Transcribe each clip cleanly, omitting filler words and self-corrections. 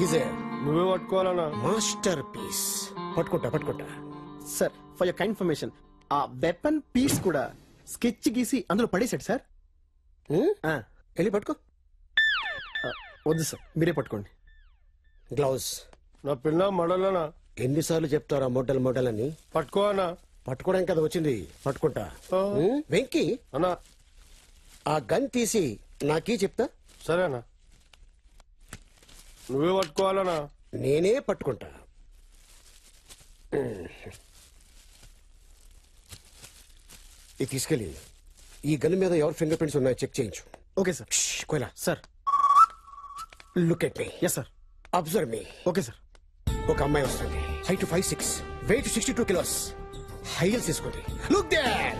నువ్వే పట్టుకోవాలన్నా. Master piece. పట్టుకుంటా. Sir for your kind information, ఆ వెపన్ పీస్ కూడా స్కెచ్ గీసి అందులో పడేశాడు సార్. వెళ్ళి పట్టుకో. వద్దు సార్, మీరే పట్టుకోండి. గ్లౌజ్. నా పిల్ల మడలనా. ఎన్నిసార్లు చెప్తారా మోడల్ అని? పట్టుకోవానా. పట్టుకోవడానికి కదా వచ్చింది. పట్టుకుంటా. వెంకీ అన్నా, ఆ గన్ తీసి నాకీ చెప్తా. సరేనా. నువ్వే పట్టుకోవాలనా. నేనే పట్టుకుంటా. ఇది తీసుకెళ్ళి ఈ గన్ మీద ఎవరి ఫింగర్ ప్రింట్స్ ఉన్నాయో చెక్ చేయించు. Okay sir. కోయలా sir look at me. Yes sir. Observe me. Okay sir. ఒక అమ్మాయి వస్తుంది. Height 5'6", weight 62 kilos, high heels తీసుకుంది. Look there.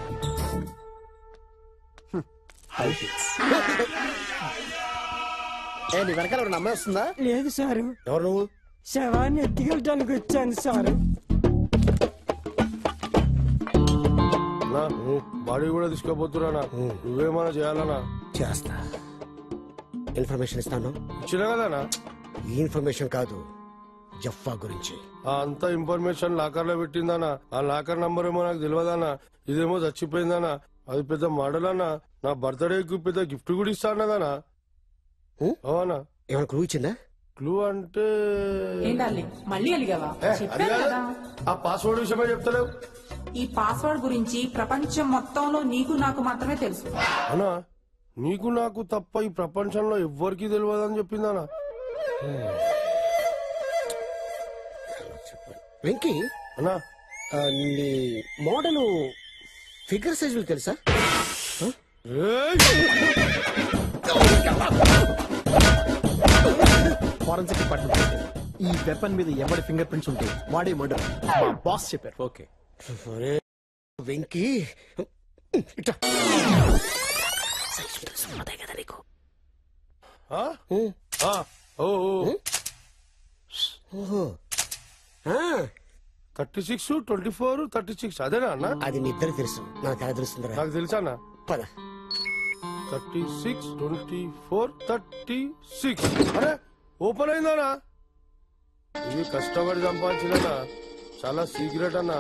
నీ వెనకాల ఒక అమ్మాయి వస్తుందా? లేదు సారు. ఎవరు నువ్వు? శవాన్ని ఎత్తుకెళ్ళడానికి వచ్చాను సారు. బాడీ కూడా తీసుకోపోతున్నా. నువ్వేమన్నా చేయాలనా? చేస్తా. ఇన్ఫర్మేషన్ ఇస్తాను. ఇచ్చిన కదనా. ఈ ఇన్ఫర్మేషన్ కాదు, జఫా గురించి. అంత ఇన్ఫర్మేషన్ లాకర్ లో పెట్టిందనా. ఆ లాకర్ నంబర్ ఏమో నాకు తెలియదనా. ఇదేమో చచ్చిపోయిందనా. అది పెద్ద మోడల్ అన్నా. నా బర్త్డేకి పెద్ద గిఫ్ట్ కూడా ఇస్తా అన్నదనా. అవునా? ఏమైనా క్లూ ఇచ్చిందా? క్లూ అంటే మళ్ళీ అలిగావా? చెప్పాను కదా. ఆ పాస్వర్డ్ విషయమే చెప్తలేవు. ఈ పాస్వర్డ్ గురించి ప్రపంచం మొత్తంలో నీకు నాకు మాత్రమే తెలుసు. అన్నా, నీకు నాకు తప్ప ఈ ప్రపంచంలో ఎవ్వరికి తెలియదని చెప్పిందనా. వెంకీ అన్నా, నీ మోడల్ ఫిగర్ సైజులు తెలుసా? ఫారెన్సిక్ డిపార్ట్మెంట్ ఈ వెపన్ మీద ఎవరి ఫింగర్ ప్రింట్స్ ఉంటే వాడే మర్డర్. మా బాస్ చెప్పారు. ఓకే వెంకీ కదా నీకు. 36, 24, 36 అదేనా అన్న? అది నీ ఇద్దరు తెలుసు, నాకు ఎలా తెలుస్తుందిరా? నాకు తెలుసా అన్న. పద. 36, 24, 36. అరే ఓపెన్ అయిందనా. ఇది కష్టపడి సంపాదించిందన్నా. చాలా సీక్రెట్ అన్నా.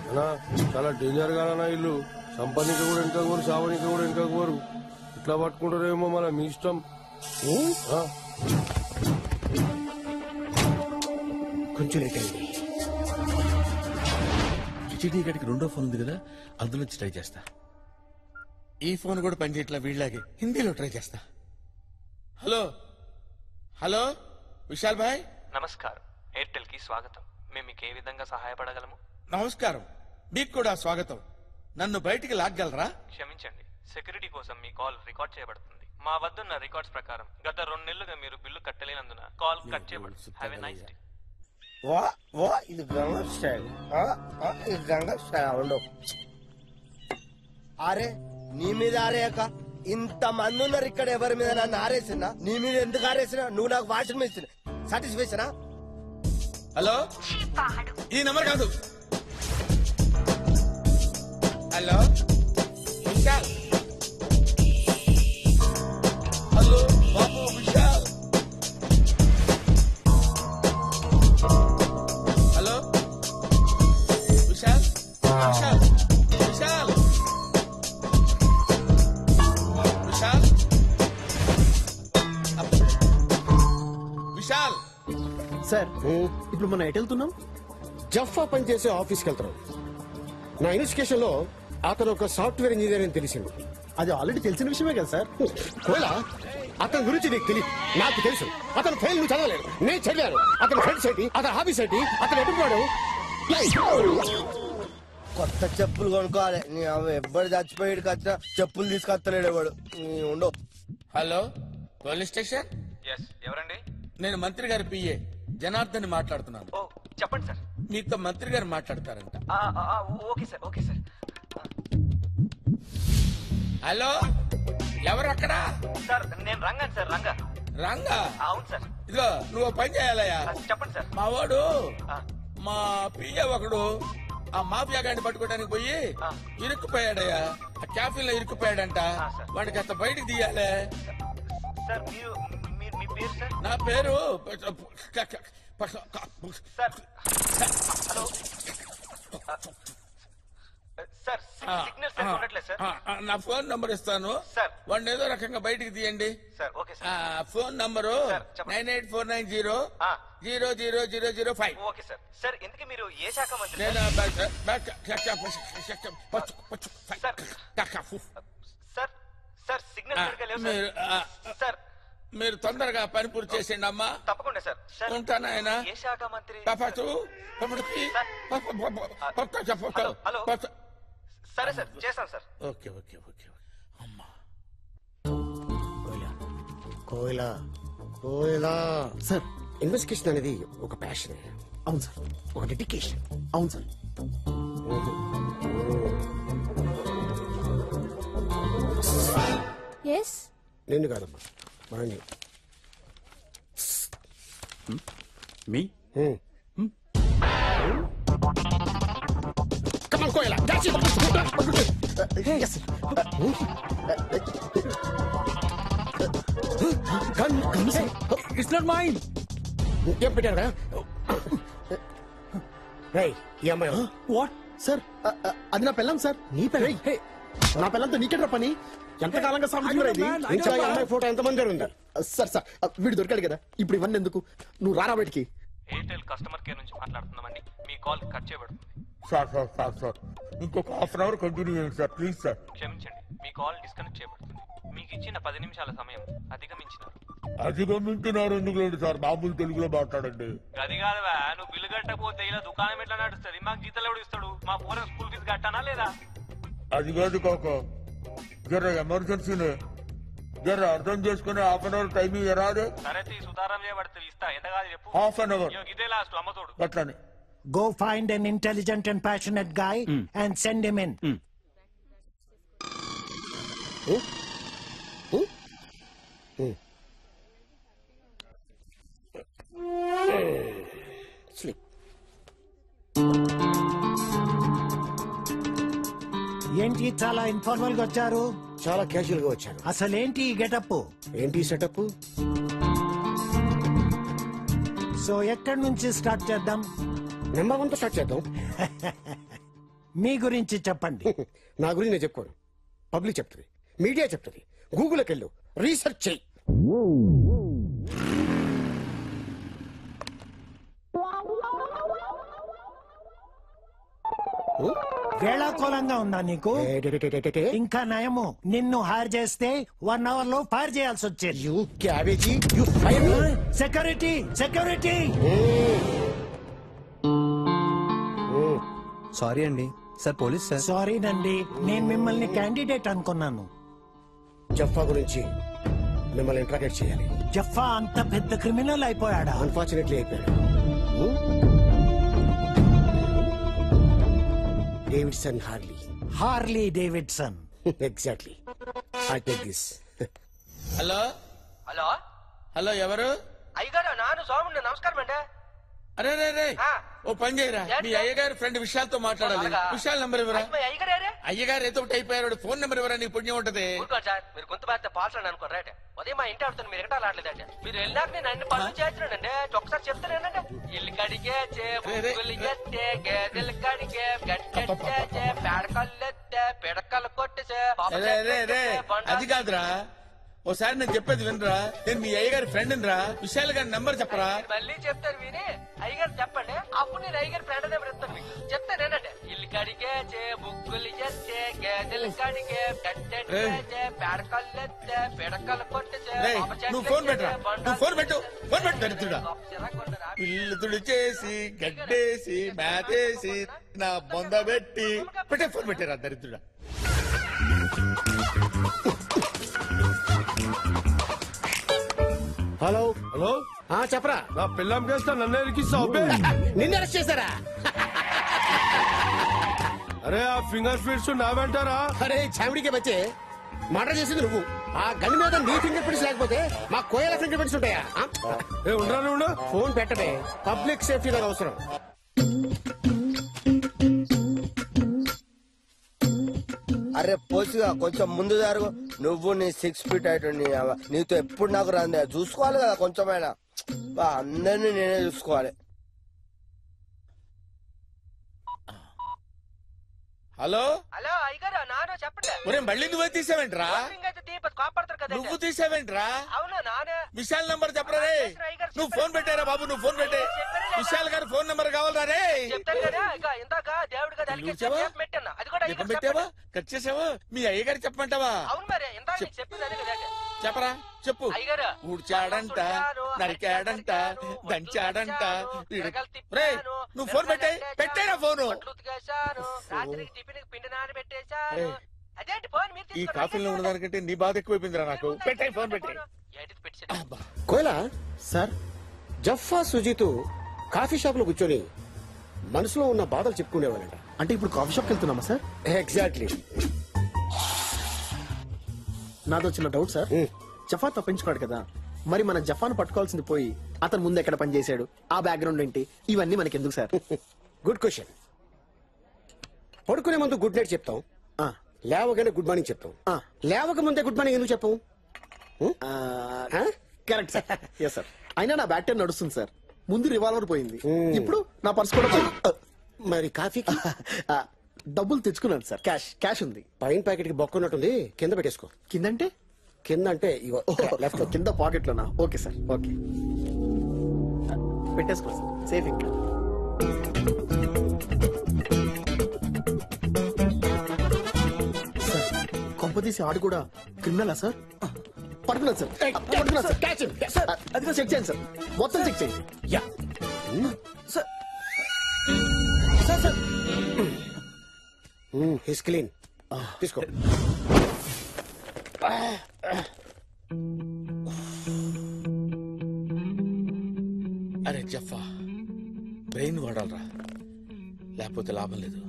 అన్నా, చాలా డేంజర్ గానన్నా ఇల్లు. సంపాదించ కూడా వెనక కోరు, సావనిక కూడా వెనక కోరు. ఇట్లా పట్టుకుంటారేమో మన మీ ఇష్టం. కొంచెం లేట్ అయింది. హెచ్డి గడికి రెండో ఫోన్ ఉంది కదా, అందులో ట్రై చేస్తా. ఈ ఫోన్ కూడా పనిచేయట్లా వీళ్ళలాగే. హిందీలో ట్రై చేస్తా. హలో హలో విశాల్ భాయ్. నమస్కారం, ఎయిర్టెల్ కి స్వాగతం. మేము మీకు ఏ విధంగా సహాయపడగలము? నమస్కారం, మీకు కూడా స్వాగతం. నన్ను బయటికి లాగ్గలరా? క్షమించండి, సెక్యూరిటీ కోసం మీ కాల్ రికార్డ్ చేయబడుతుంది. మా వద్దున్న రికార్డ్స్ ప్రకారం గత 2 నెలలుగా మీరు బిల్లు కట్టలేనందున కాల్ కట్ చేయబడుతుంది. Have a nice day. ఇది గంగా స్టైల్. ఇది గంగా స్టైల్ ఉండవు. అరే నీ మీద ఆరేయక ఇంత మంది ఉన్నారు ఇక్కడ, ఎవరి మీద నన్ను ఆరేసినా? నీ మీద ఎందుకు ఆరేసినా? నువ్వు నాకు వాషింగ్ మెషిన్ సాటిస్ఫాక్షనా? హలో, ఈ నెంబర్ కాదు. హలో విశాల్. హలో బాబు విశాల్. హలో విశాల్. విశాల్ విశాల్ విశాల్ విశాల్. సార్ ఇప్పుడు మనం ఎటు వెళ్తున్నాం? జఫా పనిచేసే ఆఫీస్కి వెళ్తున్నాం. నా ఇన్వెస్టిగేషన్ లో అతను ఒక సాఫ్ట్వేర్ ఇంజనీర్ అని తెలిసింది. అది ఆల్రెడీ తెలిసిన విషయమే కదా సార్. కోలా, అతని గురించి నీకు తెలియదు, నాకు తెలుసు. అతను ఫెయిల్, నువ్వు చదవలేదు, నేను చదివాను. అతని ఫ్రెండ్స్ ఏంటి, అతని హాబీస్ ఏంటి, అతను ఎటున్నాడు? కొత్త చెప్పులు కొనుక్కోవాలి. నీ ఎవ్వరు చచ్చిపోయాడు వచ్చిన చెప్పులు తీసుకొస్తలేడు ఎవడు. ఉండవు. Hello police station. ఎవరండి? నేను మంత్రి గారి పిఏ జనార్దన్ మాట్లాడుతున్నాను. ఓ చెప్పండి సార్. మీతో మంత్రి గారు మాట్లాడతారంట. Okay sir, okay sir. Hello, ఎవరు అక్కడ? సార్ నేను రంగాను సార్. రంగా? అవును సార్. ఇదిగో నువ్వు పని చేయాలయ్యా. చెప్పండి సార్. మా వాడు మా పిఏ ఒకడు ఆ మాఫియా గాడిని పట్టుకోవడానికి పోయి ఇరుక్కుపోయాడయ్యా. ఆ క్యాఫీలో ఇరుక్కుపోయాడంట. వాడికి అసలు బయటికి తీయాలే. సార్ మీ పేరు సార్? నా పేరు sir hello sir signal sir ఉండట్లేదు సార్. నా ఫోన్ నంబర్ ఇస్తాను సార్. వాడిని ఏదో రకంగా బయటికి తీయండి. Sir okay sir. Phone number sir, చెప్పండి. 9849000005. Okay sir. సార్ ఇంతకీ మీరు ఏ శాఖ మంత్రి? నేను సార్ సార్ సిగ్నల్ సరిగ్గా లేవు సార్. సార్ మీరు తొందరగా పని పూర్తి చేసేయండి అమ్మా. తప్పకుండా సార్. సార్ ఉంటాను ఆయన. ఏ శాఖ మంత్రి? హలో సరే సార్ చేస్తాను సార్. ఓకే ఓకే ఓకే అమ్మా. కోయిలా కోయిలా సార్ ఇన్వెస్టిగేషన్ అనేది ఒక ప్యాషన్, అవును సార్, ఒక డెడికేషన్. అవును సార్. ఎస్ నిన్ను కాదమ్మా, వాణ్ణి. మీ Come on, కోయిలా. Yes. It's not mind. ఏం పెట్టారా? రేయ్, ఈ అమ్మాయి వాట్ సార్? అది నా పెళ్ళం సార్. నీ పెళ్ళం? నా పెళ్ళంతో నీకెట్రా పని? ఎంతకాలంగా సాగుతున్నారు ఇది? ఇంకా ఈ అమ్మాయి ఫోటో ఎంతమంది దగ్గర ఉంది? సార్ సార్ వీడు దొరికాడు కదా, ఇప్పుడు ఇవన్నీ ఎందుకు? నువ్వు రారా బయటికి. ఎయిర్టెల్ కస్టమర్ కేర్ నుంచి మాట్లాడుతున్నామండి. మీ కాల్ కట్ చేయబడుతుంది. సార్ ఇంకొక హాఫ్ అన్ అవర్ కంటిన్యూ చేయండి సార్, ప్లీజ్ సార్. క్షమించండి, మీ కాల్ డిస్కనెక్ట్ చేయబడుతుంది. మీకు ఇచ్చిన 10 నిమిషాల సమయం అధిగమించినారు. అధిగమించినారు ఎందుకు లేదు సార్, మామూలు తెలుగులో మాట్లాడండి. అది కాదువా, నువ్వు బిల్లు కట్టకపోతే ఇలా దుకాణం ఎట్లా నడుస్తుంది? మాకు జీతాలు ఎవడు ఇస్తాడు? మా పూర స్కూల్ ఫీజు కట్టానా లేదా? అది కాదు కాక, జర ఎమర్జెన్సీనే, జర అర్థం చేసుకుని హాఫ్ అన్ అవర్ టైం రాదు. సరే సుతారం చేయబడుతుంది, ఇస్తా. ఎంత కాదు చెప్పు. హాఫ్ అన్ అవర్ ఇదే లాస్ట్ అమ్మతోడు. అట్లానే. Go find an intelligent and passionate guy and send him in. Sleep. ఏంటి చాలా ఇన్ఫార్మల్ గా వచ్చారు? చాలా క్యాజువల్ గా వచ్చాను. అసలేంటి ఈ గెటప్? ఏంటి సెటప్? సో ఎక్కడి నుంచి స్టార్ట్ చేద్దాం? నెంబర్ 1 తో స్టార్ట్ చేద్దాం. మీ గురించి చెప్పండి. నా గురించి నేను చెప్పుకోను, పబ్లిక్ చెప్తుంది, మీడియా చెప్తుంది. గూగుల్కి వెళ్ళు, రీసెర్చ్ చెయ్యి. వేళాకోళంగా ఉందా నీకు? ఇంకా నయము, నిన్ను హైర్ చేస్తే 1 అవర్ లో ఫైర్ చేయాల్సి వచ్చేది. You cabbage, you fire. Security security. Sorry అండి సార్, పోలీస్ సార్. సారీనండి, నేను మిమ్మల్ని క్యాండిడేట్ అనుకున్నాను. జఫా గురించి మిమ్మల్ని ఇంట్రాగేట్ చేయాలి. జఫా అంత పెద్ద క్రిమినల్ అయిపోయాడా? అన్ఫార్చునేట్లీ అయిపోయాడు. Davidson Harley. Harley Davidson. Exactly. I take this. Hello hello hello, ఎవరు? అయ్యగారు నాను స్వామి నమస్కారం అండి. అరే రే రే, ఆ. ఓ పని చేయరా, మీ అయ్యగారి ఫ్రెండ్ విశాల్తో మాట్లాడాలి. అలాగా? విశాల్ నెంబర్ ఇవ్వరా? అయ్యగారే అయ్యగారు ఏదో ఒకటి అయిపోయారు, ఫోన్ నెంబర్ ఇవ్వరా, నీకు పుణ్యం ఉంటది. ఊరుకోండి సార్, మీరు గొంతు బాధ్యత పాల్సండి అనుకోరు రైట్. ఉదయం మా ఇంటి ఆడుతాను, మీరు ఎక్కడా రావట్లేదండి. మీరు వెళ్ళాక నేను అన్ని పనులు చేస్తున్నానండి. ఒకసారి చెప్తానేనండి. ఇల్లు కడిగే చేస్తే గేదెలు కడిగే గట్టెట్టే పేడకల్లెత్తే పిడకలు కొట్టేసే అది కాదురా, ఓసారి నేను చెప్పేది వినరా. నేను మీ అయ్యగారి ఫ్రెండ్ రా, విశాల్ గారి నెంబర్ చెప్పరా. మళ్ళీ చెప్తారు విని అయ్యగారు చెప్పండి, అప్పుడు నేను అయ్యగారి ఫ్రెండ్ నెంబర్ ఇస్తాను మీకు. చెప్తానేనండి. ఇల్లు కడిగే బుక్కులు చేస్తే గేదెలు కడిగే గట్టెట్టే పేడకల్లెత్తే పిడకలు కొట్టేసే. నువ్వు ఫోన్ పెట్టరా, నువ్వు ఫోన్ పెట్టు, ఫోన్ పెట్టు దరిద్రుడా. ఇల్లు తుడిచేసి గడ్డేసి మేతేసి నా బొంద పెట్టి పెట్టే ఫోన్ పెట్టారా దరిద్రుడా. హలో హలో, చెప్పరా. నా పిల్లం కేస్తా నన్ను ఎరికిస్తావు? నిన్ను అరెస్ట్ చేశారా? అరే ఆ ఫింగర్ ప్రింట్స్ నావంటారా? అరే చావిడికే బచ్చే, మర్డర్ చేసింది నువ్వు. ఆ గన్ మీద నీ ఫింగర్ ప్రింట్స్ లేకపోతే మా కోయల ఫింగర్ ప్రింట్స్ ఉంటాయా? ఏ ఉండరా నువ్వు? ఫోన్ పెట్టడే, పబ్లిక్ సేఫ్టీ నాకు అవసరం. అరే పోసిగా కొంచెం ముందు జరుగు. నువ్వు నీ 6 feet హైట్ నీతో ఎప్పుడు నాకు రాందే చూసుకోవాలి కదా కొంచెమైనా. అందరినీ నేనే చూసుకోవాలి. హలో హలో అయ్యగారు నాను చెప్పండి. ఒరే మళ్ళీ నువ్వే తీసావేంట్రా? అయితే దీపక్ కాపాడతారు కదా. నువ్వు తీసావేంట్రా? అవును నానే. విశాల్ నంబర్ చెప్పరా రే? నువ్వు ఫోన్ పెట్టారా బాబు? నువ్వు ఫోన్ పెట్టే. విశాల్ గారి ఫోన్ నంబర్ కావాలరా రే? చెప్తాను కదా. ఇక ఇందాక దేవుడి కదా పెట్టాను. అది కూడా నీకు పెట్టావా? కట్ చేసావా? మీ అయ్యగారు చెప్పమంటావా? అవును మరి ఇందాక నీకు చెప్పింది అదే కదా. చెప్పరా చెప్పు. అయ్యగారు ఊడ్చాడంట, నరికాడంట, దంచాడంట. రే నువ్వు ఫోన్ పెట్టేరా ఫోను. రాత్రికి టిఫిన్ పిండి నానబెట్టేశాను. అదేంటి ఫోన్ మీరు ఈ కాఫీలో ఉన్నదానికంటే నీ బాధ ఎక్కువైపోయిందిరా నాకు. పెట్టే ఫోన్ పెట్టే. కోయలా సార్ జఫా సుజీతు కాఫీ షాప్ లో కూర్చొని మనసులో ఉన్న బాధలు చెప్పుకునేవాళ్ళంట. అంటే ఇప్పుడు కాఫీ షాప్కి వెళ్తున్నామా సార్? ఎగ్జాక్ట్లీ. నాదో చిన్న డౌట్ సార్. జఫా తప్పించుకోడు కదా, మరి మన జఫాను పట్టుకోవాల్సింది పోయి అతను ముందు ఎక్కడ పనిచేశాడు, ఆ బ్యాక్గ్రౌండ్ ఏంటి, ఇవన్నీ మనకి ఎందుకు సార్? Good question. పడుకునే ముందు గుడ్ నైట్ చెప్తాం, లేవగానే గుడ్ మార్నింగ్ చెప్తాం. లేవక ముందే గుడ్ మార్నింగ్ ఎందుకు చెప్పాం? Correct sir. Yes sir. అయినా నా బ్యాక్ టైం నడుస్తుంది సార్. ముందు రివాల్వర్ పోయింది, ఇప్పుడు నా పర్స్ కూడా పోయింది. మరి కాఫీకి డబ్బులు తెచ్చుకున్నాను సార్. క్యాష్ ఉంది. పైన ప్యాకెట్ కి బొక్కున్నట్టుంది, కింద పెట్టేసుకో. కిందంటే? కింద అంటే ఇగో లెఫ్ట్. కింద పాకెట్ లోనా? Okay sir, okay. పెట్టేసుకో సార్, సేఫ్. ఇంకా కొంపదీసి ఆడు కూడా క్రిమినలా సార్? పడుకున్నాను సార్, పడుకున్నాను సార్. అది చెక్ చేయండి సార్, మొత్తం చెక్ చేయండి. Yeah sir sir sir he's clean. తీసుకో. అరే జఫా, బ్రెయిన్ వాడాలరా, లేకపోతే లాభం లేదు.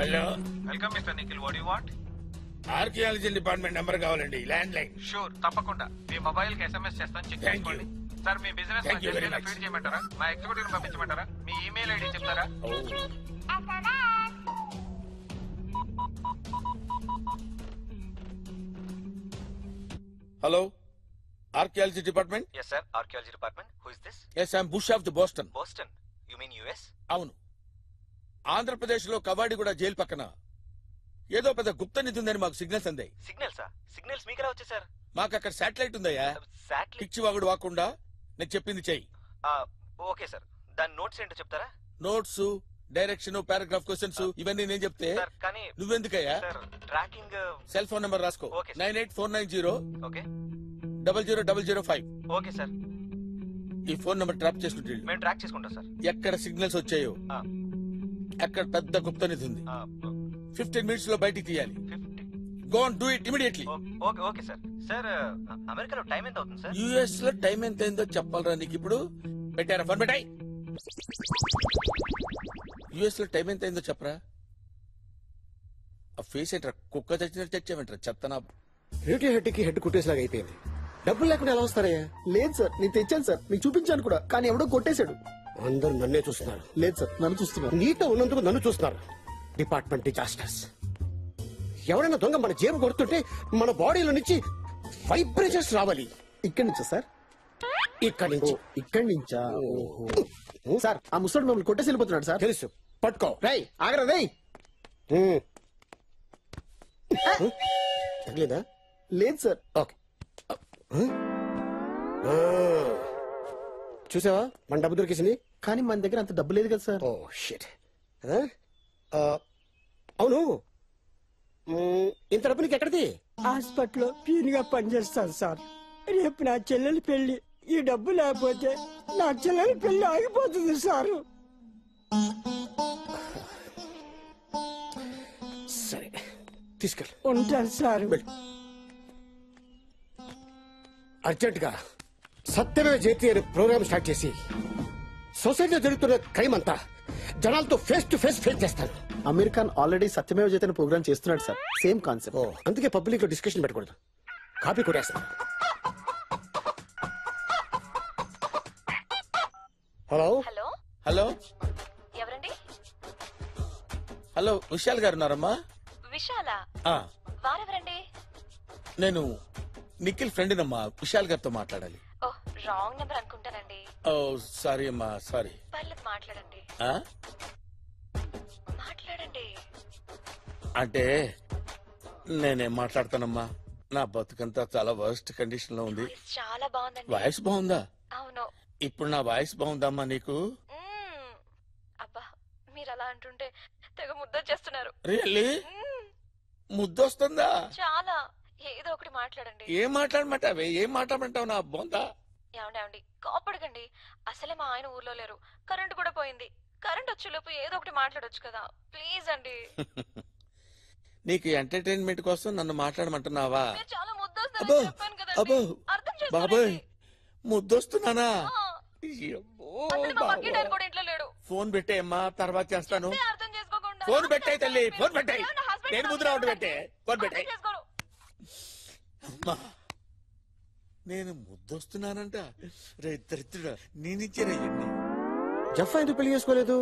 Hello, welcome mister Nikhil. What you want? Archaeology department number కావాలండి, ల్యాండ్ లైన్. షూర్, తప్పకుండా. మీ మొబైల్ కి SMS చేస్తాను, చెక్ Thank చేసుకోండి. you. సార్ మీ business Thank you very much. Feed చేయమంటారా? మా ఎగ్జిక్యూటివ్ పంపించమంటారా? మీ ఈమెయిల్ ఐడి చెప్తారా? Hello, archaeology department. Yes, sir. Archaeology department. Who is this? Yes, I'm Bush of the Boston. Boston. You mean US? అవును, ఆంధ్రప్రదేశ్ లో Kavadiguda jail పక్కన ఏదో పెద్ద గుప్త నిధి ఉందని మాకు సిగ్నల్స్ అందాయి. Signals, sir. Signals మీకు ఎలా వచ్చాయి, సార్? మాకు అక్కడ శాటిలైట్ ఉందయ్యా. Satellite. పిచ్చి వాగుడు వాకుండా నేను చెప్పింది చెయ్యి. Okay sir. దాని నోట్స్ ఏంటో చెప్తారా? నోట్స్, డైరెక్షన్, పారాగ్రాఫ్ క్వశ్చన్స్ ఇవన్నీ నేను చెప్తే సార్ కానీ నువ్వెందుకయ్యా? Sir tracking. Cell phone number రాసుకో. Okay, sir. 98490 okay 00005. Okay sir. ఈ ఫోన్ నంబర్ ట్రాప్ చేసుకుంటే మేము ట్రాక్ చేసుకుంటాం సార్. ఎక్కడ సిగ్నల్స్ వచ్చాయో అక్కడ పెద్ద గుప్త నిధి ఉంది. 15 minutes లో బయటికి తీయాలి. Go on, do it immediately. Okay okay sir. Sir అమెరికాలో టైం ఎంత అవుతుంది సార్? యుఎస్ లో టైం ఎంత అయిందో చెప్పాలరా నీకు ఇప్పుడు? పెట్టారా ఫోన్? పెట్టాయి. యుఎస్ లో టైం ఎంత అయిందో చెప్పరా? ఆ ఫేస్ ఏంట్రా, కుక్క చచ్చినట్టు తెచ్చావేంట్రా చెత్తనా? రేడియో హెడ్ కి హెడ్ కుట్టేసిలాగా అయిపోయింది. డబ్బులు లేకుండా ఎలా వస్తారయ్యా? లేదు సార్, నేను తెచ్చాను సార్, మీకు చూపించాను కూడా, కానీ ఎవడో కొట్టేశాడు. అందరూ నన్నే చూస్తున్నారు. లేదు సార్, నన్ను చూస్తున్నారు. నీతో ఉన్నందుకు నన్ను చూస్తున్నారు. Department disasters. ఎవరైనా దొంగ మన జేబు కొడుతుంటే మన బాడీలో నుంచి వైబ్రేషన్స్ రావాలి. ఇక్కడి నుంచా సార్? ఇక్కడి నుంచి. ఇక్కడి నుంచా? ఓహో. సార్, ఆ ముసడు మమ్మల్ని కొట్టేసి వెళ్ళిపోతున్నాడు సార్. తెలుసు, పట్టుకో. రై ఆగరా రై. తగిలేదా? లేదు సార్. ఓకే. చూసావా, మన డబ్బు దొరికేసింది. కానీ మన దగ్గర అంత డబ్బు లేదు కదా సార్. Oh shit. అవును, ఇంత డబ్బు నీకు ఎక్కడిది? హాస్పిటల్లో పీనుగా పనిచేస్తాను సార్. రేపు నా చెల్లెలి పెళ్లి. ఈ డబ్బు లేకపోతే నా చెల్లెలి పెళ్లి ఆగిపోతుంది సార్. సరే, తీసుకెళ్ళి ఉంటాను సార్. అర్జెంట్ గా సత్యమే జయతి అనే ప్రోగ్రామ్ స్టార్ట్ చేసి సొసైటీలో జరుగుతున్న క్రైమ్ అంతా జనాలతో ఫేస్ టు ఫేస్ ఫేస్ చేస్తాను. అమెరికన్ ఆల్రెడీ సత్యమేవ జయతే ప్రోగ్రామ్ చేస్తున్నాడు సార్, సేమ్ కాన్సెప్ట్. అందుకే పబ్లిక్ లో డిస్కషన్ పెట్టకూడదు. కాపీ కొట్టేస్తాను. హలో హలో హలో ఎవరండి? హలో విశాల్ గారు ఉన్నారమ్మా? విశాల? ఆ, వారెవరండి? నేను నిఖిల్ ఫ్రెండ్నమ్మా. విశాల్ గారితో మాట్లాడాలి. ఓ రాంగ్ నెంబర్ అనుకుంటానండి. ఓ సారీ అమ్మా, సారీ. పర్లేదు మాట్లాడండి. ఆ? మాట్లాడండి. అంటే నేనేం మాట్లాడతానమ్మా, నా బతుకంతా చాలా వర్స్ట్ కండిషన్ లో ఉంది. వాయిస్ చాలా బాగుందండి. వాయిస్ బాగుందా? అవును. ఇప్పుడు నా వాయిస్ బాగుందమ్మా నీకు? అబ్బా మీరు అలా అంటుంటే తెగ ముద్దొచ్చేస్తున్నారు. రియల్లీ? ముద్దొస్తుందా? చాలా. ఏదో ఒకటి మాట్లాడండి. ఏం మాట్లాడమంటావే? ఏం మాట్లాడమంటావు నా బొందా? ఏమండి కోపడకండి. అసలే మా ఆయన ఊర్లో లేరు, కరెంట్ కూడా పోయింది. కరెంట్ వచ్చేలోపు ఏదో ఒకటి మాట్లాడొచ్చు కదా, ప్లీజ్ అండి. నీకు ఎంటర్టైన్మెంట్ కోసం నన్ను మాట్లాడమంటున్నావా? మీరు చాలా ముద్దొస్తారని అబ్బో చెప్పాను అబ్బో కదండి, అర్థం బాబాయ్, చేసుకోండి. ముద్దొస్తున్నానా? అబ్బో, అసలు మా బాబోయ్. పక్కింటి ఆయన కూడా ఇంట్లో లేడు. ఫోన్ పెట్టేయమ్మా, తర్వాత చేస్తాను. చెప్తే అర్థం చేసుకోకుండా ఫోన్ నాకు పెట్టాయి తల్లి, చెప్పండి. ఫోన్ పెట్టాయి. ఏమన్నా husband నేను ముద్ర ఒకటి పెట్టే. ఫోన్ పెట్టాయి. అర్థం చేసుకోరు. అమ్మా, నేను ముద్దొస్తున్నానంట. రే దరిద్రుడా, నేనిచ్చారయ్యండి. జఫా ఎందుకు పెళ్లి చేసుకోలేదు?